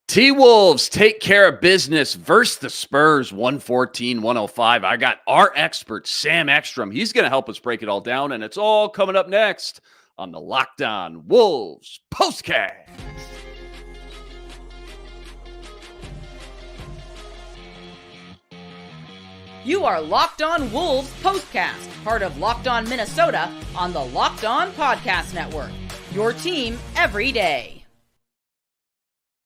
T-Wolves take care of business versus the Spurs 114-105. I got our expert, Sam Ekstrom. He's going to help us break it all down, and it's all coming up next on the Locked On Wolves POSTCAST. You are Locked On Wolves POSTCAST, part of Locked On Minnesota on the Locked On Podcast Network. Your team every day.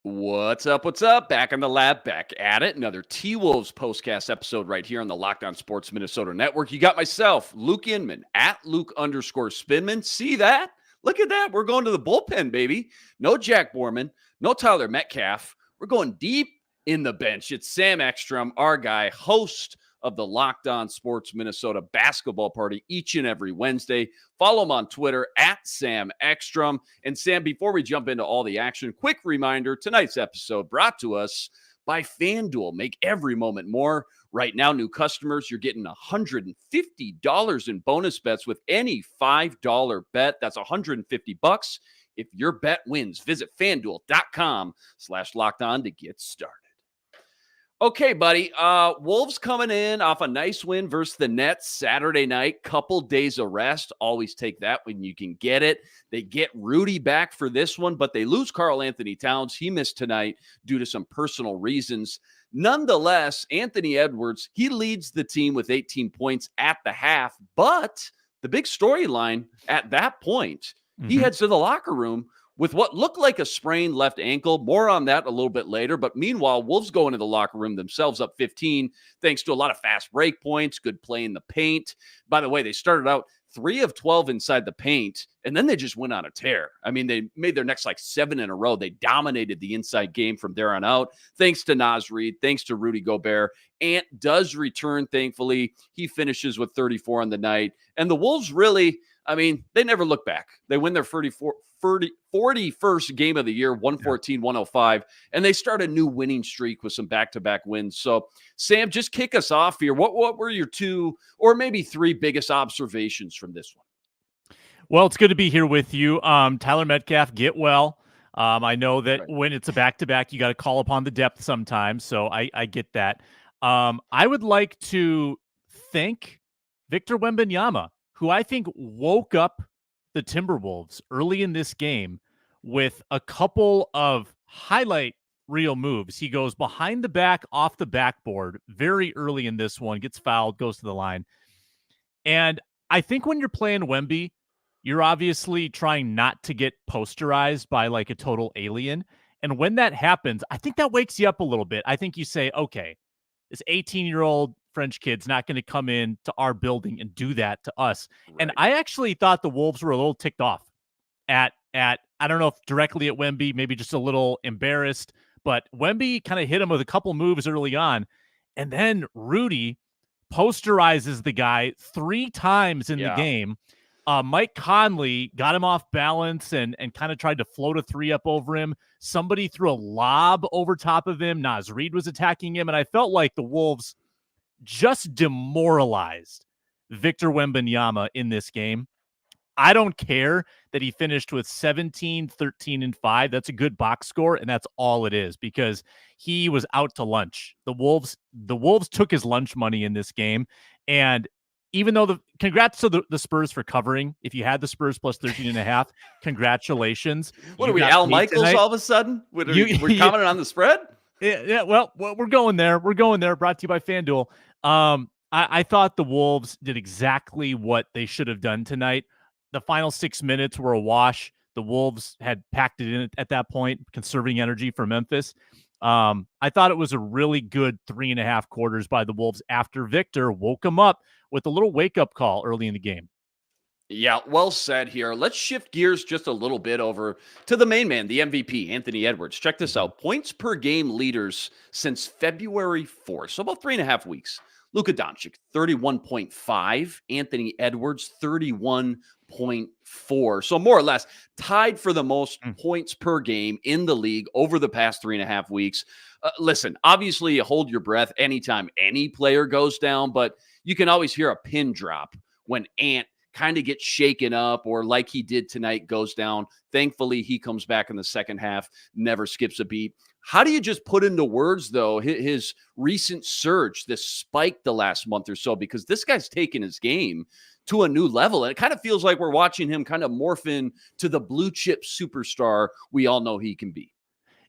What's up? What's up? Back in the lab, back at it. Another T-Wolves POSTCAST episode right here on the Locked On Sports Minnesota Network. You got myself, Luke Inman, at Luke_Spinman. See that? Look at that. We're going to the bullpen, baby. No Jack Borman, no Tyler Metcalf. We're going deep in the bench. It's Sam Ekstrom, our guy, host of the Locked On Sports Minnesota basketball party each and every Wednesday. Follow him on Twitter at Sam Ekstrom. And Sam, before we jump into all the action, quick reminder, tonight's episode brought to us by FanDuel. Make every moment more. Right now, new customers, you're getting $150 in bonus bets with any $5 bet. That's $150 if your bet wins. Visit FanDuel.com/lockedon to get started. Okay, buddy. Wolves coming in off a nice win versus the Nets Saturday night. Couple days of rest. Always take that when you can get it. They get Rudy back for this one, but they lose Karl Anthony-Towns. He missed tonight due to some personal reasons. Nonetheless, Anthony Edwards, he leads the team with 18 points at the half. But the big storyline at that point, he heads to the locker room with what looked like a sprained left ankle. More on that a little bit later. But meanwhile, Wolves go into the locker room themselves up 15, thanks to a lot of fast break points, good play in the paint. By the way, they started out 3 of 12 inside the paint, and then they just went on a tear. I mean, they made their next 7 in a row. They dominated the inside game from there on out, thanks to Nas Reed, thanks to Rudy Gobert. Ant does return, thankfully. He finishes with 34 on the night. And the Wolves really, I mean, they never look back. They win their 41st game of the year, 114-105, and they start a new winning streak with some back-to-back wins. So, Sam, just kick us off here. What were your 2 or maybe 3 biggest observations from this one? Well, it's good to be here with you. Tyler Metcalf, get well. I know that when it's a back-to-back, you got to call upon the depth sometimes, so I get that. I would like to thank Victor Wembanyama, who I think woke up the Timberwolves early in this game with a couple of highlight reel moves. He goes behind the back off the backboard very early in this one, gets fouled, goes to the line. And I think when you're playing Wemby, you're obviously trying not to get posterized by a total alien. And when that happens, I think that wakes you up a little bit. I think you say, okay, this 18-year-old French kid's not going to come in to our building and do that to us. Right. And I actually thought the Wolves were a little ticked off at I don't know if directly at Wemby, maybe just a little embarrassed, but Wemby kind of hit him with a couple moves early on. And then Rudy posterizes the guy 3 times in the game. Mike Conley got him off balance and kind of tried to float a 3 up over him. Somebody threw a lob over top of him. Nas Reed was attacking him. And I felt like the Wolves just demoralized Victor Wembanyama in this game. I don't care that he finished with 17, 13, and 5. That's a good box score, and that's all it is because he was out to lunch. The Wolves took his lunch money in this game, and even though congrats to the Spurs for covering. If you had the Spurs plus 13.5, congratulations. What are we, Al Michaels tonight. All of a sudden? We're commenting on the spread? Yeah, well, we're going there. We're going there. Brought to you by FanDuel. I thought the Wolves did exactly what they should have done tonight. The final 6 minutes were a wash. The Wolves had packed it in at that point, conserving energy for Memphis. I thought it was a really good 3.5 quarters by the Wolves after Victor woke them up with a little wake-up call early in the game. Yeah, well said here. Let's shift gears just a little bit over to the main man, the MVP, Anthony Edwards. Check this out. Points per game leaders since February 4th, so about 3.5 weeks. Luka Doncic, 31.5. Anthony Edwards, 31.4. So more or less tied for the most points per game in the league over the past 3.5 weeks. Listen, obviously you hold your breath anytime any player goes down, but you can always hear a pin drop when Ant kind of gets shaken up or like he did tonight goes down. Thankfully, he comes back in the second half, never skips a beat. How do you just put into words, though, his recent surge, this spike the last month or so? Because this guy's taken his game to a new level. And it kind of feels like we're watching him kind of morph in to the blue chip superstar we all know he can be.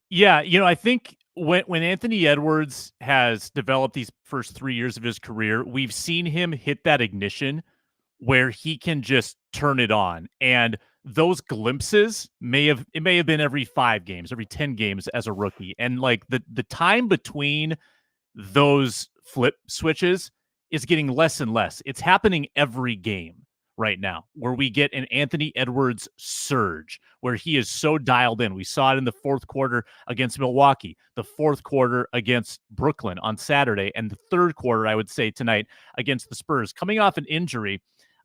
Yeah, I think when Anthony Edwards has developed these first 3 years of his career, we've seen him hit that ignition where he can just turn it on. And those glimpses may have been every 5 games, every 10 games as a rookie. And like the time between those flip switches is getting less and less. It's happening every game right now where we get an Anthony Edwards surge where he is so dialed in. We saw it in the fourth quarter against Milwaukee, the fourth quarter against Brooklyn on Saturday, and the third quarter, I would say, tonight against the Spurs. Coming off an injury,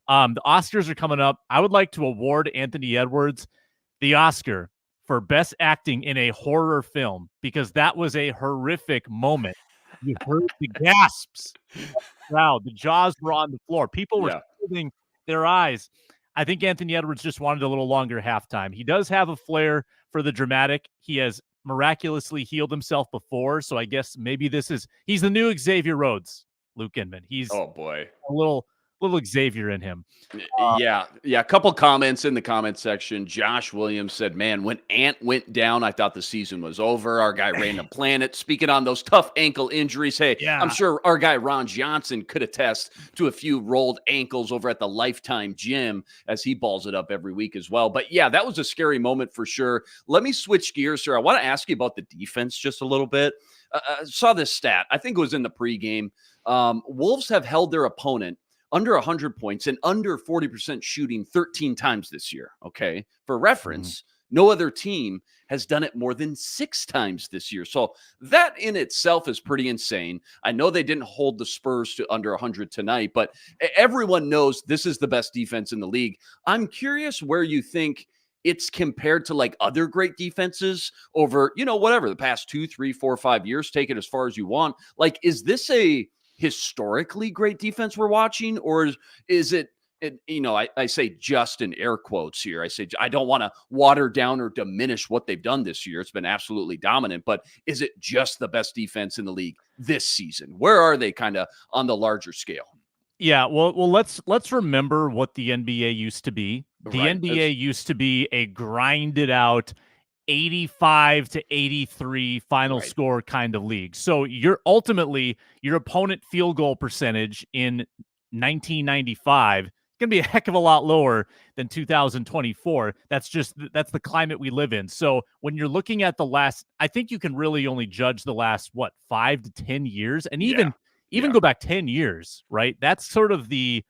the Oscars are coming up. I would like to award Anthony Edwards the Oscar for best acting in a horror film because that was a horrific moment. You heard the gasps of the crowd. The jaws were on the floor. People were holding their eyes. I think Anthony Edwards just wanted a little longer halftime. He does have a flair for the dramatic. He has miraculously healed himself before, so I guess maybe he's the new Xavier Rhodes, Luke Inman. He's oh boy, a little Xavier in him. Yeah. A couple comments in the comment section. Josh Williams said, man, when Ant went down, I thought the season was over. Our guy ran the planet. Speaking on those tough ankle injuries, hey, I'm sure our guy Ron Johnson could attest to a few rolled ankles over at the Lifetime Gym as he balls it up every week as well. But yeah, that was a scary moment for sure. Let me switch gears, sir. I want to ask you about the defense just a little bit. Saw this stat. I think it was in the pregame. Wolves have held their opponent under 100 points and under 40% shooting 13 times this year. Okay. For reference, no other team has done it more than 6 times this year. So that in itself is pretty insane. I know they didn't hold the Spurs to under 100 tonight, but everyone knows this is the best defense in the league. I'm curious where you think it's compared to like other great defenses over, whatever, the past 2, 3, 4, 5 years. Take it as far as you want. Like, is this a historically great defense we're watching, or is it I say just in air quotes here. I say I don't want to water down or diminish what they've done this year. It's been absolutely dominant, but is it just the best defense in the league this season? Where are they kind of on the larger scale? Yeah, well, let's remember what the NBA used to be. The NBA used to be a grinded out 85 to 83 final score kind of league. So your opponent field goal percentage in 1995 going to be a heck of a lot lower than 2024. That's the climate we live in. So when you're looking at the last, I think you can really only judge the last 5 to 10 years, and even go back 10 years, right? That's sort of the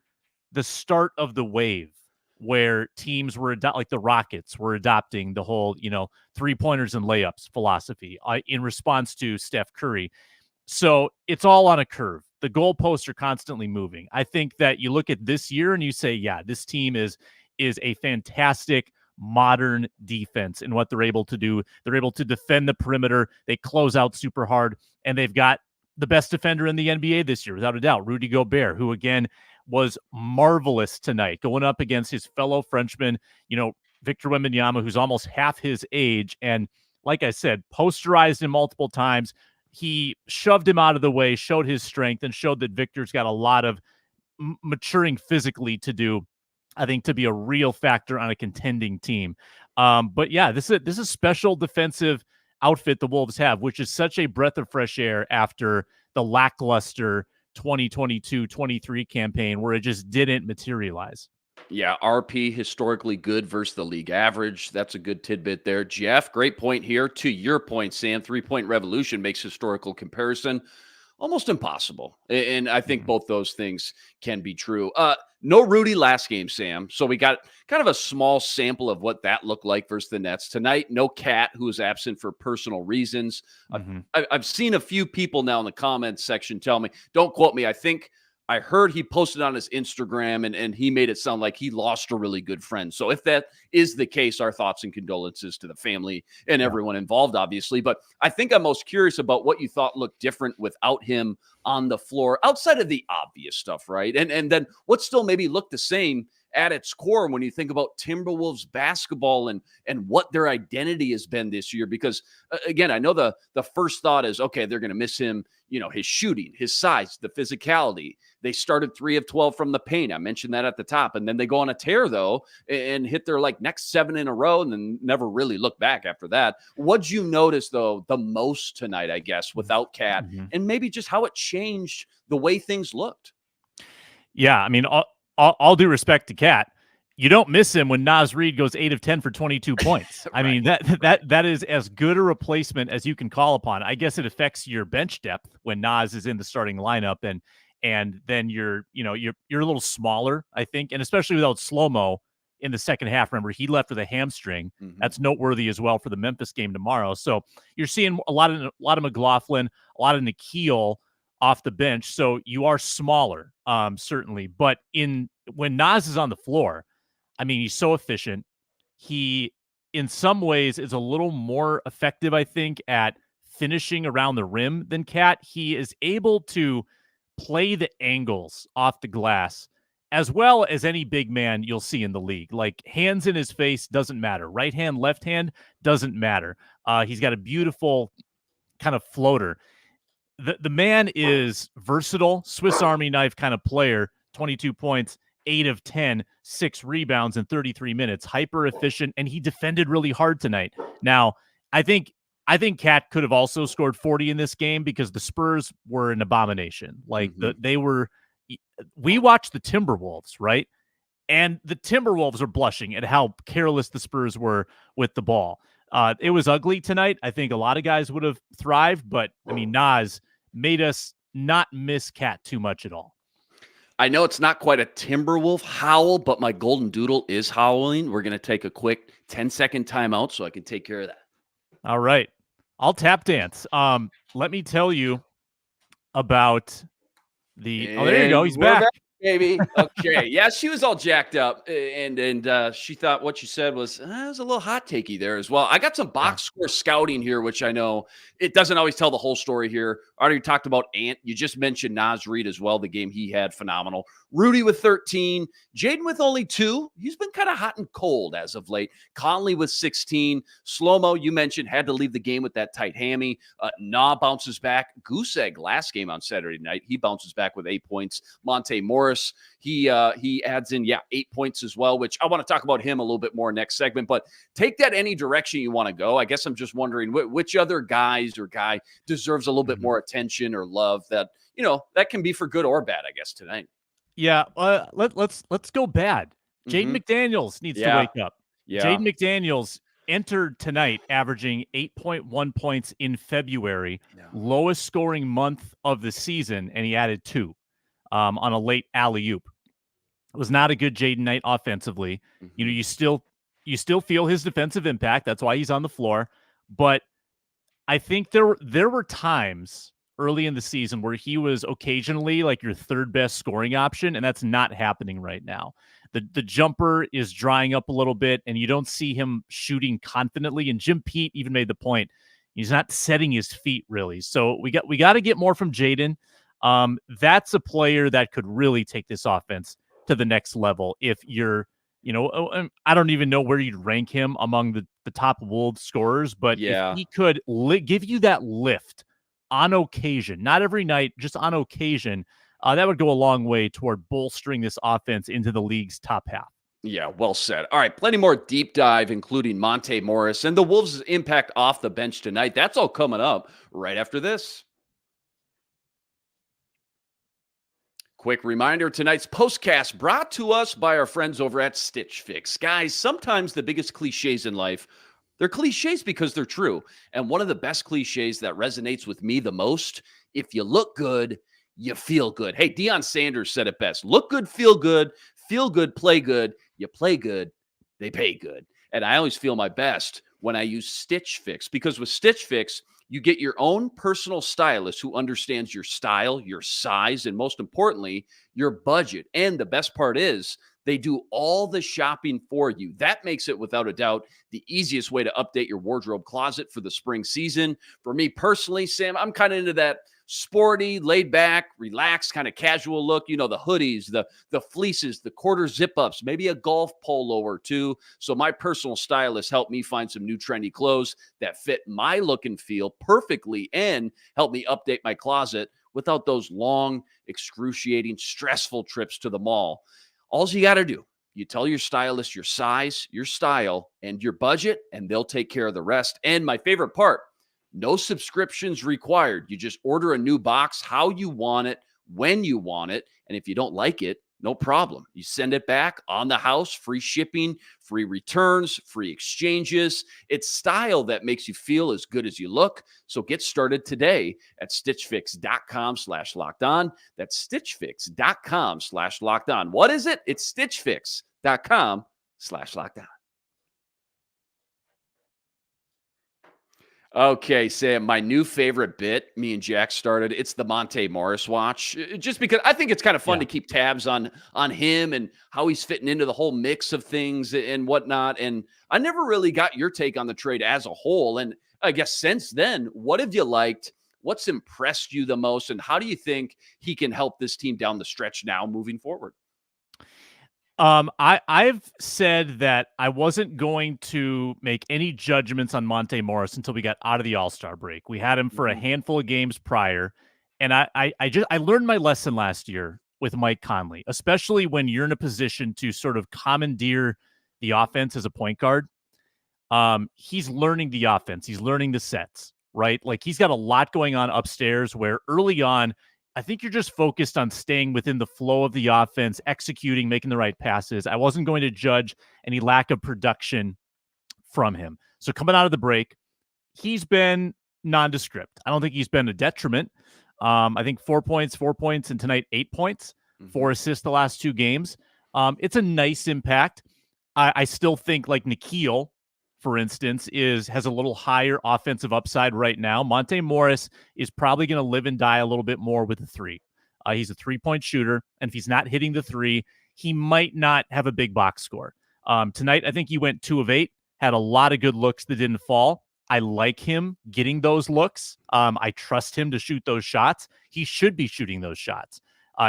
start of the wave where teams were like the Rockets were adopting the whole, 3-pointers and layups philosophy in response to Steph Curry. So it's all on a curve. The goalposts are constantly moving. I think that you look at this year and you say, yeah, this team is a fantastic modern defense in what they're able to do. They're able to defend the perimeter. They close out super hard, and they've got the best defender in the NBA this year, without a doubt, Rudy Gobert, who again was marvelous tonight, going up against his fellow Frenchman, Victor Wembanyama, who's almost half his age. And like I said, posterized him multiple times. He shoved him out of the way, showed his strength, and showed that Victor's got a lot of maturing physically to do, I think, to be a real factor on a contending team. But yeah, this is a special defensive outfit the Wolves have, which is such a breath of fresh air after the lackluster 2022-23 campaign where it just didn't materialize. Yeah, RP historically good versus the league average. That's a good tidbit there. Jeff, great point here. To your point, Sam, 3-point revolution makes historical comparison almost impossible. And I think both those things can be true. No Rudy last game, Sam. So we got kind of a small sample of what that looked like versus the Nets. Tonight, no Cat, who is absent for personal reasons. I've seen a few people now in the comments section tell me, don't quote me, I think I heard he posted on his Instagram and he made it sound like he lost a really good friend. So if that is the case, our thoughts and condolences to the family and everyone involved, obviously. But I think I'm most curious about what you thought looked different without him on the floor, outside of the obvious stuff, right? And then what still maybe looked the same at its core when you think about Timberwolves basketball and what their identity has been this year. Because again, I know the first thought is, okay, they're going to miss him, his shooting, his size, the physicality. They started 3 of 12 from the paint. I mentioned that at the top. And then they go on a tear, though, and hit their next 7 in a row and then never really look back after that. What'd you notice, though, the most tonight, I guess, without Cat, and maybe just how it changed the way things looked? Yeah, I mean, all due respect to Cat, you don't miss him when Nas Reed goes 8 of 10 for 22 points. I mean, that is as good a replacement as you can call upon. I guess it affects your bench depth when Nas is in the starting lineup, and then you're a little smaller, I think, and especially without Slow-Mo in the second half. Remember, he left with a hamstring. That's noteworthy as well for the Memphis game tomorrow. So you're seeing a lot of McLaughlin, a lot of Nikhil off the bench. So you are smaller, certainly. But when Nas is on the floor, I mean, he's so efficient. He, in some ways, is a little more effective, I think, at finishing around the rim than Cat. He is able to play the angles off the glass as well as any big man you'll see in the league. Like, hands in his face doesn't matter. Right hand, left hand doesn't matter. He's got a beautiful kind of floater. The man is versatile, Swiss Army knife kind of player. 22 points, 8 of 10, 6 rebounds in 33 minutes. Hyper efficient, and he defended really hard tonight. Now, I think Cat could have also scored 40 in this game because the Spurs were an abomination. Like, we watched the Timberwolves, right? And the Timberwolves are blushing at how careless the Spurs were with the ball. It was ugly tonight. I think a lot of guys would have thrived, but I mean, Nas made us not miss Cat too much at all. I know it's not quite a Timberwolf howl, but my golden doodle is howling. We're going to take a quick 10-second timeout so I can take care of that. All right. I'll tap dance. Let me tell you about oh, there you go. He's back. Baby. Okay. Yeah, she was all jacked up, and she thought what you said was, it was a little hot takey there as well. I got some box score scouting here, which I know it doesn't always tell the whole story here. I already talked about Ant. You just mentioned Nas Reed as well. The game he had, phenomenal. Rudy with 13. Jaden with only 2. He's been kind of hot and cold as of late. Conley with 16. Slow-Mo, you mentioned, had to leave the game with that tight hammy. Na bounces back. Goose Egg last game on Saturday night. He bounces back with 8 points. Monte Morris, he adds in, 8 points as well, which I want to talk about him a little bit more next segment. But take that any direction you want to go. I guess I'm just wondering which other guy deserves a little bit more attention or love that, that can be for good or bad, I guess, tonight. Yeah, let's go bad. Jaden McDaniels needs to wake up. Yeah. Jaden McDaniels entered tonight averaging 8.1 points in February, lowest scoring month of the season, and he added 2 on a late alley-oop. It was not a good Jaden night offensively. You still feel his defensive impact. That's why he's on the floor. But I think there were times early in the season where he was occasionally like your third best scoring option, and that's not happening right now. The jumper is drying up a little bit, and you don't see him shooting confidently. And Jim Pete even made the point, he's not setting his feet really. So we got to get more from Jaden. That's a player that could really take this offense to the next level. If you're, I don't even know where you'd rank him among the top Wolves scorers, but if he could give you that lift on occasion, not every night, just on occasion, that would go a long way toward bolstering this offense into the league's top half. Yeah, well said. All right, plenty more deep dive, including Monte Morris and the Wolves' impact off the bench tonight. That's all coming up right after this. Quick reminder, tonight's postcast brought to us by our friends over at Stitch Fix. Guys, sometimes the biggest cliches in life, they're cliches because they're true. And one of the best cliches that resonates with me the most, if you look good, you feel good. Hey, Deion Sanders said it best. Look good, feel good, play good. You play good, they pay good. And I always feel my best when I use Stitch Fix, because with Stitch Fix, you get your own personal stylist who understands your style, your size, and most importantly, your budget. And the best part is they do all the shopping for you. That makes it, without a doubt, the easiest way to update your wardrobe closet for the spring season. For me personally, Sam, I'm kind of into that sporty, laid back, relaxed, kind of casual look. You know, the hoodies, the fleeces, the quarter zip-ups, maybe a golf polo or two. So my personal stylist helped me find some new trendy clothes that fit my look and feel perfectly and help me update my closet without those long, excruciating, stressful trips to the mall. All you got to do, you tell your stylist your size, your style, and your budget, and they'll take care of the rest. And my favorite part, no subscriptions required. You just order a new box how you want it, when you want it. And if you don't like it, no problem. You send it back on the house, free shipping, free returns, free exchanges. It's style that makes you feel as good as you look. So get started today at stitchfix.com/lockedon. That's stitchfix.com/lockedon. What is it? It's stitchfix.com/lockedon. Okay, Sam, my new favorite bit, me and Jack started, it's the Monte Morris watch. Just because I think it's kind of fun to keep tabs on him and how he's fitting into the whole mix of things and whatnot. And I never really got your take on the trade as a whole. And I guess since then, what have you liked? What's impressed you the most? And how do you think he can help this team down the stretch now moving forward? I've said that I wasn't going to make any judgments on Monte Morris until we got out of the All-Star break. We had him for a handful of games prior, and I learned my lesson last year with Mike Conley, especially when you're in a position to sort of commandeer the offense as a point guard. He's learning the offense. He's learning the sets, right? Like he's got a lot going on upstairs where early on, I think you're just focused on staying within the flow of the offense, executing, making the right passes. I wasn't going to judge any lack of production from him. So coming out of the break, he's been nondescript. I don't think he's been a detriment. I think 4 points, and tonight 8 points, 4 assists the last 2 games. It's a nice impact. I still think like Nikhil, for instance, has a little higher offensive upside right now. Monte Morris is probably going to live and die a little bit more with the 3. He's a 3-point shooter, and if he's not hitting the 3, he might not have a big box score. Tonight, I think he went 2 of 8, had a lot of good looks that didn't fall. I like him getting those looks. I trust him to shoot those shots. He should be shooting those shots.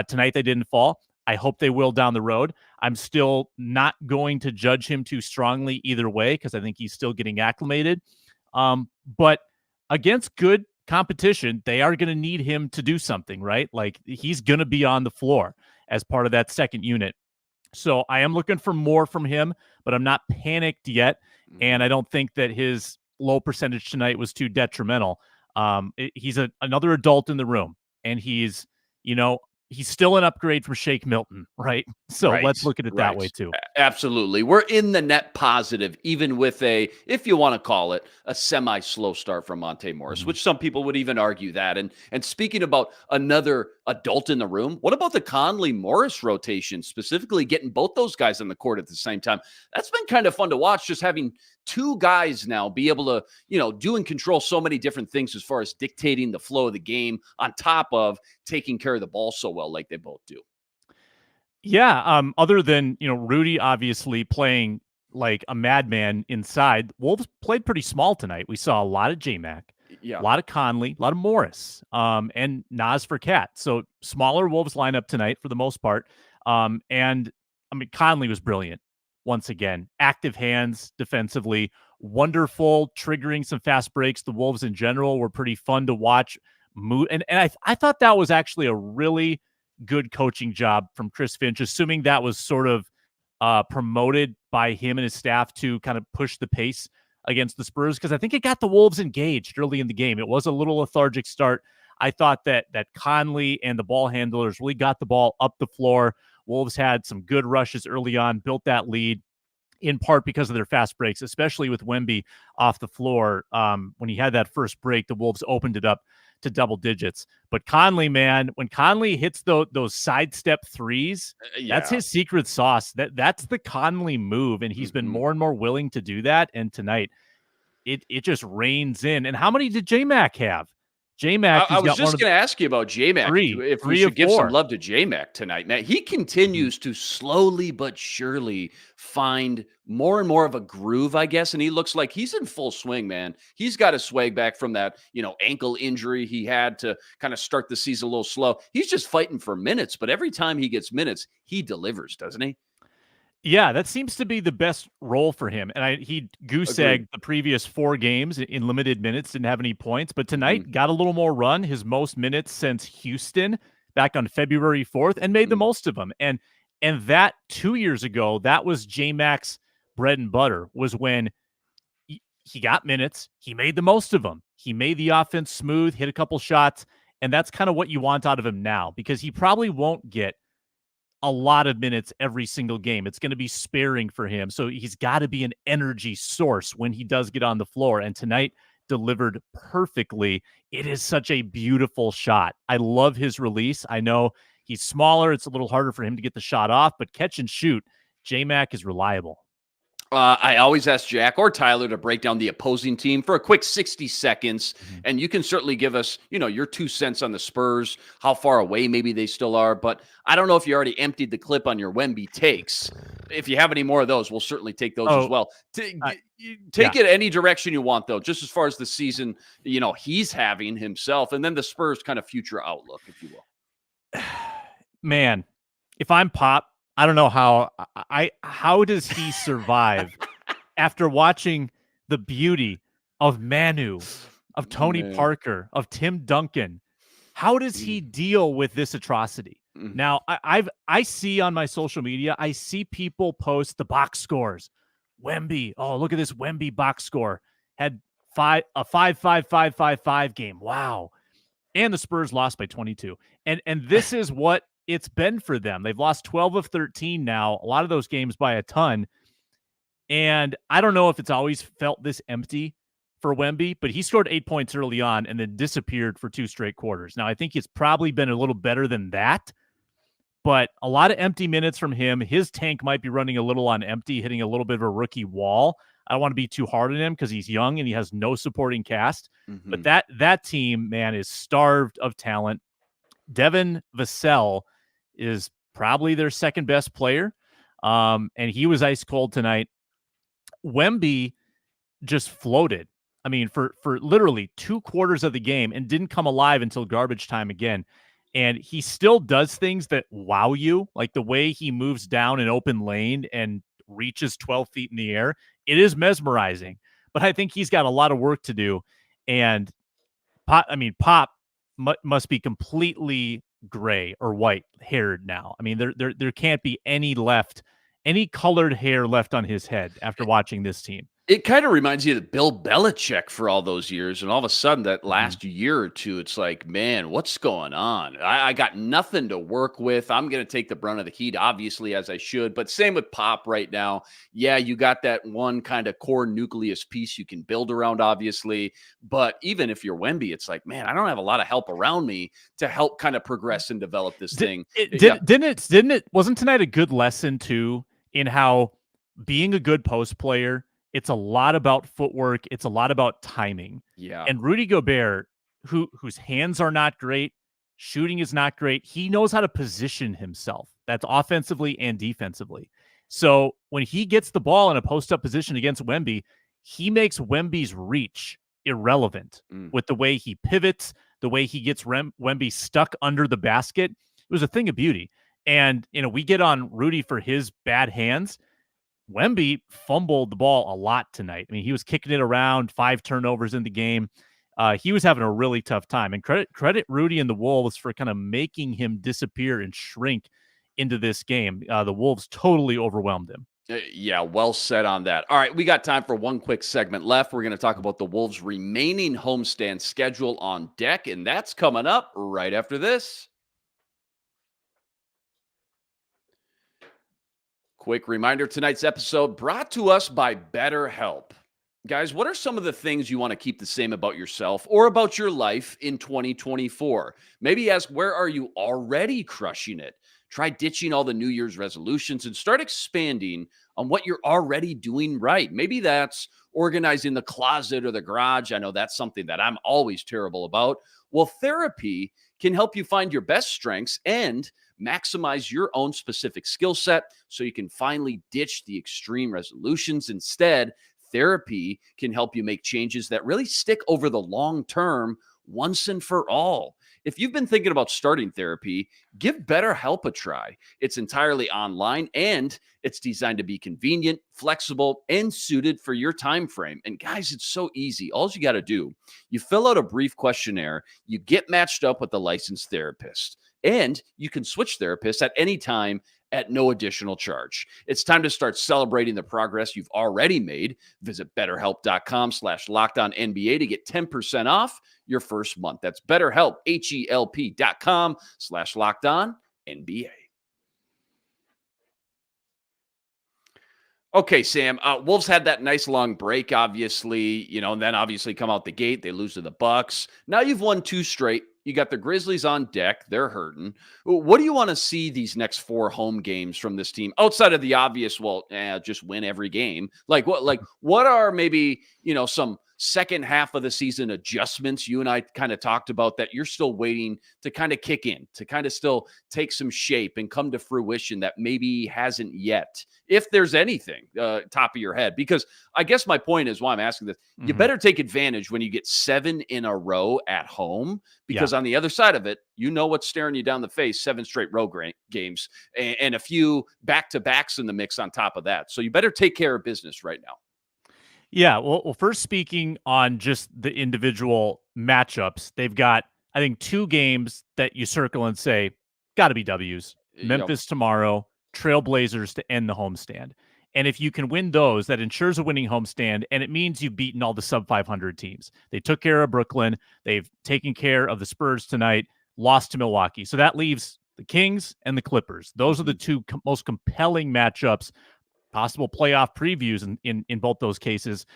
Tonight, they didn't fall. I hope they will down the road. I'm still not going to judge him too strongly either way because I think he's still getting acclimated. But against good competition, they are going to need him to do something, right? Like he's going to be on the floor as part of that second unit. So I am looking for more from him, but I'm not panicked yet. And I don't think that his low percentage tonight was too detrimental. He's another adult in the room, and he's still an upgrade from Shake Milton, right? So let's look at it that way too. Absolutely. We're in the net positive, even with if you want to call it, a semi-slow start from Monte Morris, which some people would even argue that. And speaking about another adult in the room, what about the Conley-Morris rotation, specifically getting both those guys on the court at the same time? That's been kind of fun to watch, just having 2 guys now be able to, do and control so many different things as far as dictating the flow of the game on top of taking care of the ball so well like they both do. Yeah. Other than, Rudy obviously playing like a madman inside, Wolves played pretty small tonight. We saw a lot of J-Mac, a lot of Conley, a lot of Morris, and Nas for Cat. So smaller Wolves lineup tonight for the most part. And I mean, Conley was brilliant. Once again, active hands defensively, wonderful, triggering some fast breaks. The Wolves in general were pretty fun to watch. And I thought that was actually a really good coaching job from Chris Finch, assuming that was sort of promoted by him and his staff to kind of push the pace against the Spurs, because I think it got the Wolves engaged early in the game. It was a little lethargic start. I thought that Conley and the ball handlers really got the ball up the floor. Wolves had some good rushes early on, built that lead in part because of their fast breaks, especially with Wemby off the floor. When he had that first break, the Wolves opened it up to double digits. But Conley, man, when Conley hits those sidestep threes, that's his secret sauce. That's the Conley move, and he's been more and more willing to do that. And tonight, it just rains in. And how many did J-Mac have? J-Mac, I who's was got one just of going to ask you about J-Mac. If we three of should give some 4. love to J-Mac tonight, man. He continues to slowly but surely find more and more of a groove, I guess. And he looks like he's in full swing, man. He's got a swag back from that, ankle injury he had to kind of start the season a little slow. He's just fighting for minutes, but every time he gets minutes, he delivers, doesn't he? Yeah, that seems to be the best role for him. And he goose Agreed. egged the previous 4 games in limited minutes, didn't have any points, but tonight Mhm. got a little more run, his most minutes since Houston back on February 4th, and made the most of them. And that 2 years ago, that was J-Mac's bread and butter, was when he got minutes, he made the most of them. He made the offense smooth, hit a couple shots, and that's kind of what you want out of him now, because he probably won't get a lot of minutes every single game. It's going to be sparing for him. So he's got to be an energy source when he does get on the floor. And tonight delivered perfectly. It is such a beautiful shot. I love his release. I know he's smaller. It's a little harder for him to get the shot off, but catch and shoot, J-Mac is reliable. I always ask Jack or Tyler to break down the opposing team for a quick 60 seconds. And you can certainly give us, your 2 cents on the Spurs, how far away maybe they still are. But I don't know if you already emptied the clip on your Wemby takes. If you have any more of those, we'll certainly take those as well. Take it any direction you want, though, just as far as the season, he's having himself, and then the Spurs kind of future outlook, if you will. Man, if I'm Pop, I don't know how does he survive after watching the beauty of Manu, of Tony Parker, of Tim Duncan. How does he deal with this atrocity? Now, I see on my social media, I see people post the box scores. Wemby, oh, look at this Wemby box score. Had a 5-5-5-5-5 game. Wow. And the Spurs lost by 22. And this is what it's been for them. They've lost 12 of 13 now, a lot of those games by a ton. And I don't know if it's always felt this empty for Wemby, but he scored 8 points early on and then disappeared for 2 straight quarters. Now, I think it's probably been a little better than that, but a lot of empty minutes from him. His tank might be running a little on empty, hitting a little bit of a rookie wall. I don't want to be too hard on him because he's young and he has no supporting cast. But that team, man, is starved of talent. Devin Vassell is probably their second best player. And he was ice cold tonight. Wemby just floated. I mean, for literally 2 quarters of the game and didn't come alive until garbage time again. And he still does things that wow you, like the way he moves down an open lane and reaches 12 feet in the air. It is mesmerizing, but I think he's got a lot of work to do. And Pop must be completely gray or white haired now. I mean, there can't be any colored hair left on his head after watching this team. It kind of reminds you of Bill Belichick for all those years. And all of a sudden, that last year or two, it's like, man, what's going on? I got nothing to work with. I'm going to take the brunt of the heat, obviously, as I should. But same with Pop right now. Yeah, you got that one kind of core nucleus piece you can build around, obviously. But even if you're Wemby, it's like, man, I don't have a lot of help around me to help kind of progress and develop this thing. Didn't it? Wasn't tonight a good lesson, too, in how being a good post player, it's a lot about footwork. It's a lot about timing. Yeah. And Rudy Gobert, whose hands are not great, shooting is not great, he knows how to position himself. That's offensively and defensively. So when he gets the ball in a post-up position against Wemby, he makes Wemby's reach irrelevant with the way he pivots, the way he gets Wemby stuck under the basket. It was a thing of beauty. And, we get on Rudy for his bad hands. Wemby fumbled the ball a lot tonight. I mean, he was kicking it around, 5 turnovers in the game. He was having a really tough time. And credit Rudy and the Wolves for kind of making him disappear and shrink into this game. The Wolves totally overwhelmed him. Yeah, well said on that. All right, we got time for one quick segment left. We're going to talk about the Wolves' remaining homestand schedule on deck, and that's coming up right after this. Quick reminder, tonight's episode brought to us by BetterHelp. Guys, what are some of the things you want to keep the same about yourself or about your life in 2024? Maybe ask, where are you already crushing it? Try ditching all the New Year's resolutions and start expanding on what you're already doing right. Maybe that's organizing the closet or the garage. I know that's something that I'm always terrible about. Well, therapy can help you find your best strengths and maximize your own specific skill set so you can finally ditch the extreme resolutions. Instead, therapy can help you make changes that really stick over the long term once and for all. If you've been thinking about starting therapy, give BetterHelp a try. It's entirely online and it's designed to be convenient, flexible, and suited for your time frame. And guys, it's so easy. All you got to do, you fill out a brief questionnaire, you get matched up with a licensed therapist, and you can switch therapists at any time at no additional charge. It's time to start celebrating the progress you've already made. Visit betterhelp.com/LockedOnNBA to get 10% off your first month. That's BetterHelp, HELP.com/LockedOnNBA. Okay, Sam. Wolves had that nice long break, obviously, and then obviously come out the gate. They lose to the Bucks. Now you've won 2 straight. You got the Grizzlies on deck. They're hurting. What do you want to see these next 4 home games from this team outside of the obvious? Well, just win every game. What are maybe, some second half of the season adjustments you and I kind of talked about that you're still waiting to kind of kick in, to kind of still take some shape and come to fruition that maybe hasn't yet, if there's anything top of your head? Because I guess my point is why I'm asking this. You better take advantage when you get 7 in a row at home, because on the other side of it, what's staring you down the face, 7 straight road games and a few back-to-backs in the mix on top of that. So you better take care of business right now. Yeah, well, first speaking on just the individual matchups, they've got, I think, 2 games that you circle and say, got to be W's. Memphis tomorrow, Trailblazers to end the homestand. And if you can win those, that ensures a winning homestand, and it means you've beaten all the sub-500 teams. They took care of Brooklyn. They've taken care of the Spurs tonight, lost to Milwaukee. So that leaves the Kings and the Clippers. Those are the 2 most compelling matchups. Possible playoff previews in both those cases.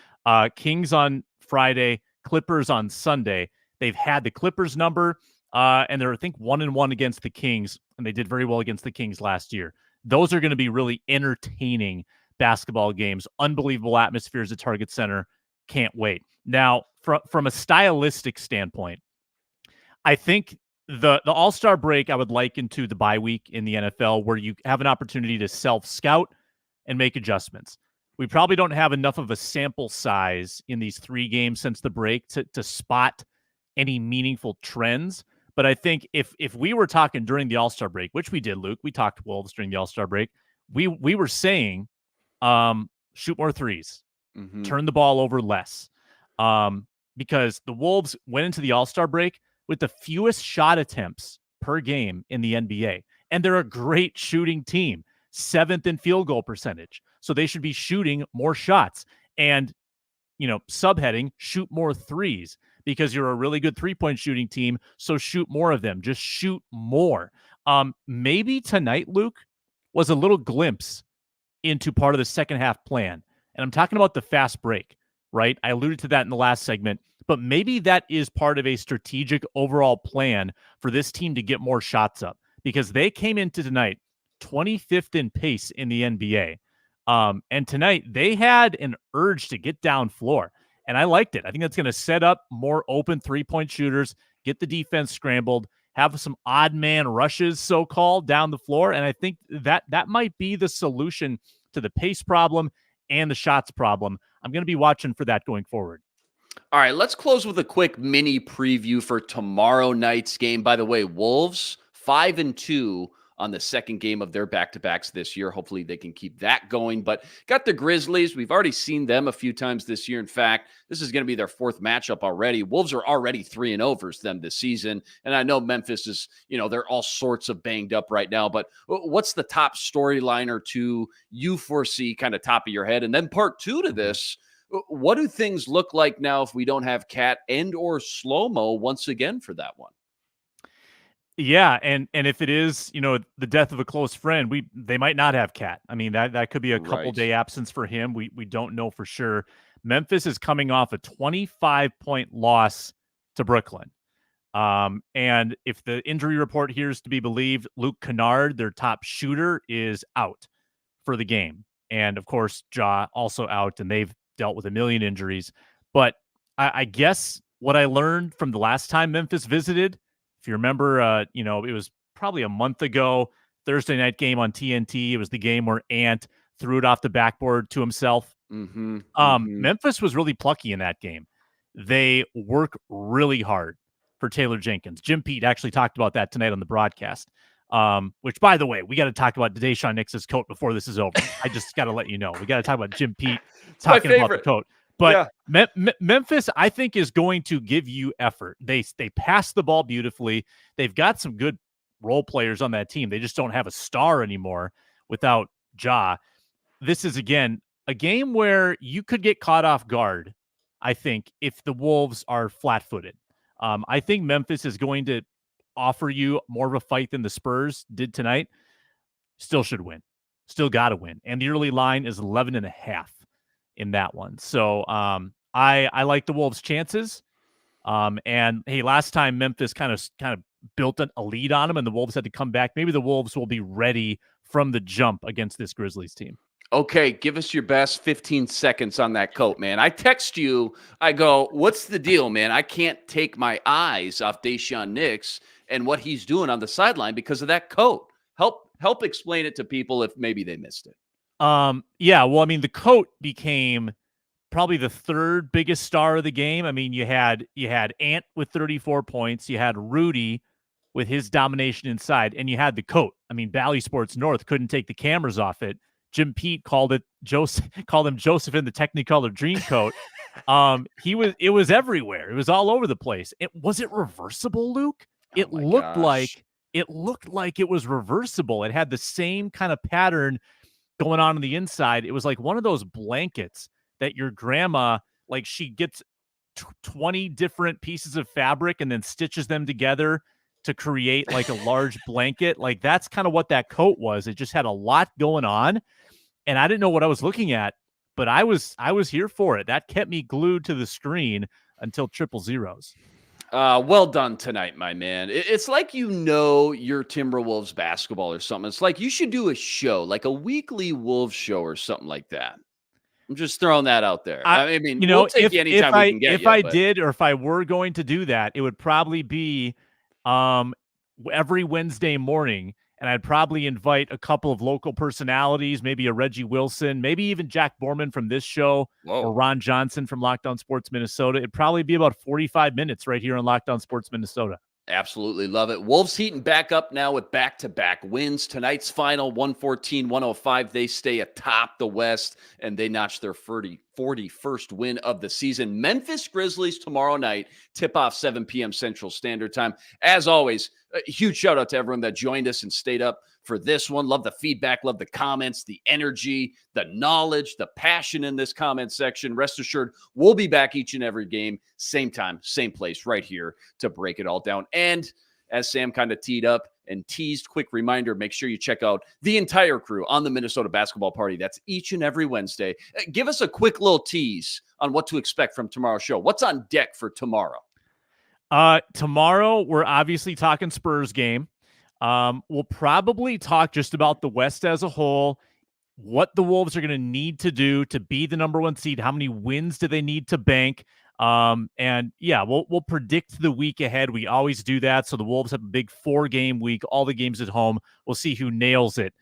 Kings on Friday, Clippers on Sunday. They've had the Clippers number, and they're, I think, 1-1 against the Kings, and they did very well against the Kings last year. Those are going to be really entertaining basketball games. Unbelievable atmospheres at Target Center. Can't wait. Now, from a stylistic standpoint, I think the All-Star break I would liken to the bye week in the NFL, where you have an opportunity to self-scout and make adjustments. We probably don't have enough of a sample size in these 3 games since the break to spot any meaningful trends. But I think if we were talking during the All-Star break, which we did, Luke, we talked Wolves during the All-Star break, we were saying shoot more threes, turn the ball over less, because the Wolves went into the All-Star break with the fewest shot attempts per game in the NBA. And they're a great shooting team. 7th in field goal percentage. So they should be shooting more shots and, subheading, shoot more threes, because you're a really good 3-point shooting team. So shoot more of them. Just shoot more. Maybe tonight, Luke, was a little glimpse into part of the second half plan. And I'm talking about the fast break, right? I alluded to that in the last segment, but maybe that is part of a strategic overall plan for this team to get more shots up, because they came into tonight 25th in pace in the NBA. And tonight they had an urge to get down floor, and I liked it. I think that's going to set up more open 3-point shooters, get the defense scrambled, have some odd man rushes, so-called, down the floor. And I think that might be the solution to the pace problem and the shots problem. I'm going to be watching for that going forward. All right, let's close with a quick mini preview for tomorrow night's game. By the way, Wolves 5-2 on the second game of their back-to-backs this year. Hopefully they can keep that going. But got the Grizzlies. We've already seen them a few times this year. In fact, this is going to be their 4th matchup already. Wolves are already 3-0 versus them this season. And I know Memphis is, they're all sorts of banged up right now. But what's the top storyline or 2 you foresee kind of top of your head? And then part 2 to this, what do things look like now if we don't have Cat and or Slow-Mo once again for that one? Yeah, and if it is, the death of a close friend, they might not have Cat. I mean, that could be a couple day absence for him. We don't know for sure. Memphis is coming off a 25-point loss to Brooklyn. And if the injury report here is to be believed, Luke Kennard, their top shooter, is out for the game. And of course, Ja also out, and they've dealt with a million injuries. But I guess what I learned from the last time Memphis visited, if you remember, it was probably a month ago, Thursday night game on TNT. It was the game where Ant threw it off the backboard to himself. Memphis was really plucky in that game. They work really hard for Taylor Jenkins. Jim Pete actually talked about that tonight on the broadcast. Which, by the way, we got to talk about Deshaun Nix's coat before this is over. I just got to let you know. We got to talk about Jim Pete talking about the coat. But yeah. Memphis, I think, is going to give you effort. They pass the ball beautifully. They've got some good role players on that team. They just don't have a star anymore without Ja. This is, again, a game where you could get caught off guard, I think, if the Wolves are flat-footed. I think Memphis is going to offer you more of a fight than the Spurs did tonight. Still should win. Still got to win. And the early line is 11.5 in that one. So I like the Wolves' chances. And hey, last time Memphis kind of built a lead on them and the Wolves had to come back. Maybe the Wolves will be ready from the jump against this Grizzlies team. Okay, give us your best 15 seconds on that coat, man. I text you. I go, what's the deal, man? I can't take my eyes off Deshaun Nix and what he's doing on the sideline because of that coat. Help explain it to people if maybe they missed it. Yeah, well, I mean, the coat became probably the third biggest star of the game. I mean, you had Ant with 34 points, you had Rudy with his domination inside, and you had the coat. I mean, Bally Sports North couldn't take the cameras off it. Jim Pete called him Joseph in the Technicolor dream coat. It was everywhere. It was all over the place. Was it reversible, Luke? It looked like it was reversible. It had the same kind of pattern going on the inside. It was like one of those blankets that your grandma, like, she gets 20 different pieces of fabric and then stitches them together to create like a large blanket. Like, that's kind of what that coat was. It just had a lot going on. And I didn't know what I was looking at, but I was here for it. That kept me glued to the screen until triple zeros. Well done tonight, my man. It's like your Timberwolves basketball or something. It's like you should do a show, like a weekly Wolves show or something like that. I'm just throwing that out there. I mean, we'll take you anytime we can get you. If I did, or if I were going to do that, it would probably be every Wednesday morning. And I'd probably invite a couple of local personalities, maybe a Reggie Wilson, maybe even Jack Borman from this show, or Ron Johnson from Locked On Sports Minnesota. It'd probably be about 45 minutes right here on Locked On Sports Minnesota. Absolutely love it. Wolves heating back up now with back-to-back wins. Tonight's final, 114-105. They stay atop the West, and they notch their 41st win of the season. Memphis Grizzlies tomorrow night, tip-off 7 p.m. Central Standard Time. As always, a huge shout-out to everyone that joined us and stayed up for this one. Love the feedback, love the comments, the energy, the knowledge, the passion in this comment section. Rest assured, we'll be back each and every game, same time, same place, right here to break it all down. And as Sam kind of teed up and teased, quick reminder, make sure you check out the entire crew on the Minnesota Basketball Party. That's each and every Wednesday. Give us a quick little tease on what to expect from tomorrow's show. What's on deck for tomorrow? Tomorrow, we're obviously talking Spurs game. We'll probably talk just about the West as a whole, what the Wolves are going to need to do to be the number one seed. How many wins do they need to bank? And yeah, we'll predict the week ahead. We always do that. So the Wolves have a big 4-game week, all the games at home. We'll see who nails it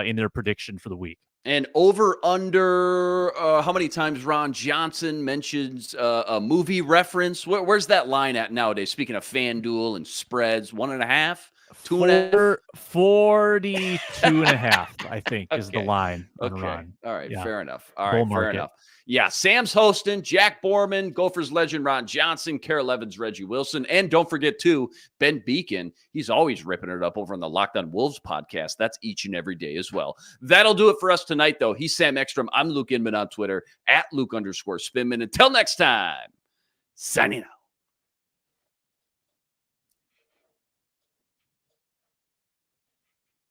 in their prediction for the week. And over under how many times Ron Johnson mentions a movie reference? Where's that line at nowadays? Speaking of FanDuel and spreads, 1.5, 2.5, 42.5, I think, is the line. Okay. Ron. All right. Yeah. Fair enough. All right. Fair enough. Yeah. Sam's hosting, Jack Borman, Gophers legend Ron Johnson, Carol Evans, Reggie Wilson. And don't forget, too, Ben Beacon. He's always ripping it up over on the Locked On Wolves podcast. That's each and every day as well. That'll do it for us tonight, though. He's Sam Ekstrom. I'm Luke Inman on Twitter, @Luke_Spinman. Until next time, signing out.